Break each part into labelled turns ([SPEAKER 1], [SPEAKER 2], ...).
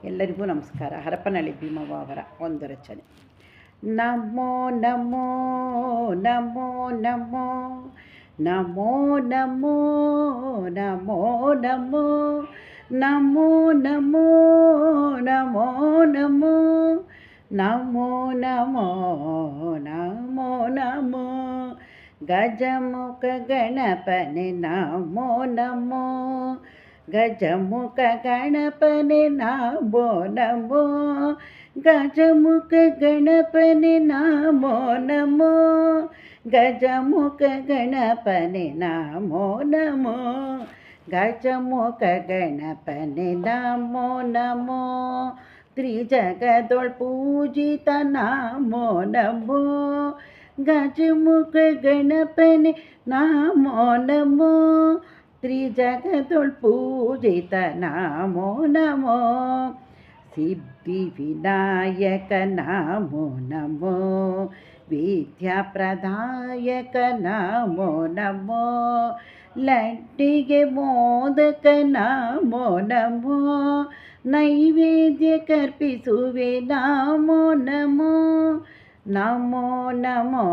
[SPEAKER 1] ಎಲ್ಲರಿಗೂ ನಮಸ್ಕಾರ. ಹರಪನಹಳ್ಳಿ ಭೀಮವ್ವ ಅವರ ಒಂದು ರಚನೆ. ನಮೋ ನಮೋ ನಮೋ ನಮೋ ನಮೋ ನಮೋ ನಮೋ ನಮೋ ನಮೋ ನಮೋ ನಮೋ ನಮೋ ನಮೋ ನಮೋ ನಮೋ ನಮೋ ಗಜಮುಖ ಗಣಪನೆ ನಮೋ ನಮೋ ಗಜಮುಖ ಗಣಪನೆ ನಮೋ ನಮೋ ಗಜಮುಖ ಗಣಪನೆ ನಮೋ ನಮೋ ಗಜಮುಖ ಗಣಪನೆ ನಮೋ ನಮೋ ಗಜಮುಖ ಗಣಪನೆ ನಮೋ ನಮೋ ತ್ರಿಜಗದೊಳ್ ಪೂಜಿತ ನಮೋ ನಮೋ ಗಜಮುಖ ಗಣಪನೆ ನಮೋ ನಮೋ ತ್ರಿಜಗದೊಳ್ ಪೂಜಿತ ನಮೋ ನಮೋ ಸಿದ್ಧಿ ವಿನಾಯಕ ನಮೋ ನಮೋ ವಿದ್ಯಾಪ್ರದಾಯಕ ನಮೋ ನಮೋ ಲಡ್ಡಿಗೆ ಮೋದಕ ನಮೋ ನಮೋ ನೈವೇದ್ಯ ಕರ್ಪಿಸುವೆ ನಮೋ ನಮೋ ನಮೋ ನಮೋ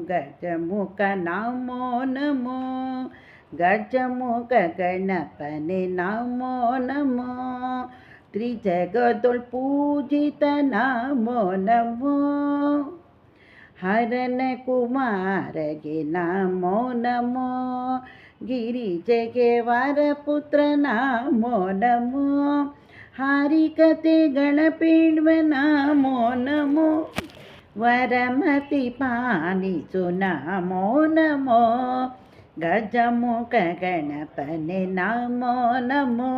[SPEAKER 1] ಗಜಮುಖ ನಮೋ ನಮೋ ಗಜಮುಖ ಗಣಪನೆ ನಮೋ ನಮೋ ತ್ರಿಜಗದೊಳ್ ಪೂಜಿತ ನಮೋ ನಮೋ ಹರನ ಕುಮಾರಗೆ ನಮೋ ನಮೋ ಗಿರಿಜೆಗೆ ವರಪುತ್ರ ನಮೋ ನಮೋ ಹಾರಿಕತೆ ಗಣಪೀಡ್ವ ನಮೋ ನಮೋ ವರಮತಿ ಪಾಲಿಸು ನಮೋ ನಮೋ ಗಜಮುಖ ಗಣಪನೆ ನಮೋ ನಮೋ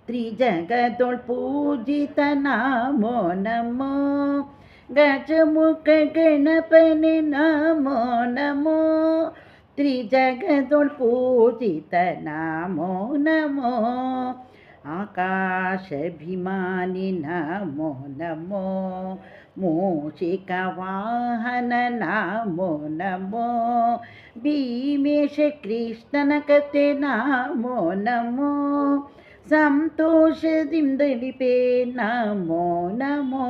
[SPEAKER 1] ತ್ರಿಜಗದೊಳ್ ಪೂಜಿತ ನಮೋ ನಮೋ ಗಜಮುಖ ಗಣಪನೆ ನಮೋ ನಮೋ ತ್ರಿಜಗದೊಳ್ ಪೂಜಿತ ನಮೋ ನಮೋ ಆಕಾಶಾಭಿಮಾನಿ ನಮೋ ನಮೋ ಮೂಷಿಕ ವಾಹನ ನಮೋ ನಮೋ ಭೀಮೇಶ ಕೃಷ್ಣನ ಕತೆ ನಮೋ ನಮೋ ಸಂತೋಷದಿಂದಲಿಪೆ ನಮೋ ನಮೋ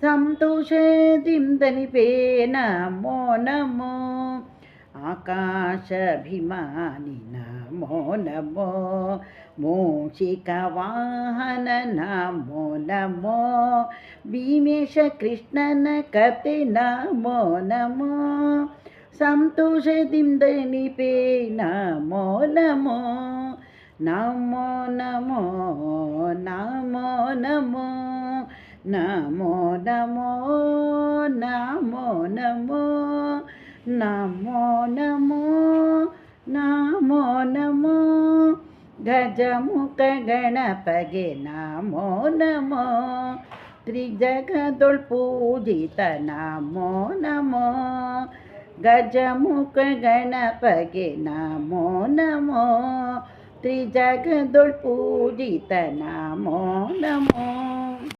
[SPEAKER 1] ಸಂತೋಷದಿಂದಲಿಪೆ ನಮೋ ನಮೋ ಆಕಾಶಾಭಿಮಾನಿ ನಮೋ ನಮೋ ಮೂಷಿಕ ವಾಹನ ನಮೋ ನಮೋ ಭೀಮೇಶ ಕೃಷ್ಣನ ಕತೆ ನಮೋ ನಮೋ ಸಂತೋಷದಿಂದಲಿಪೆ ನಮೋ ನಮೋ ನಮೋ ನಮೋ ನಮೋ ನಮೋ ನಮೋ ನಮೋ ನಮೋ ನಮೋ ನಮೋ ನಮೋ ನಮೋ ನಮೋ ಗಜಮುಖ ಗಣಪಗೆ ನಮೋ ನಮೋ ತ್ರಿಜಗದೊಳ್ ಪೂಜಿತ ನಮೋ ನಮೋ ಗಜಮುಖ ಗಣಪಗೆ ನಮೋ ನಮೋ ತ್ರಿಜಗದೊಳ್ ಪೂಜಿತ ನಮೋ ನಮೋ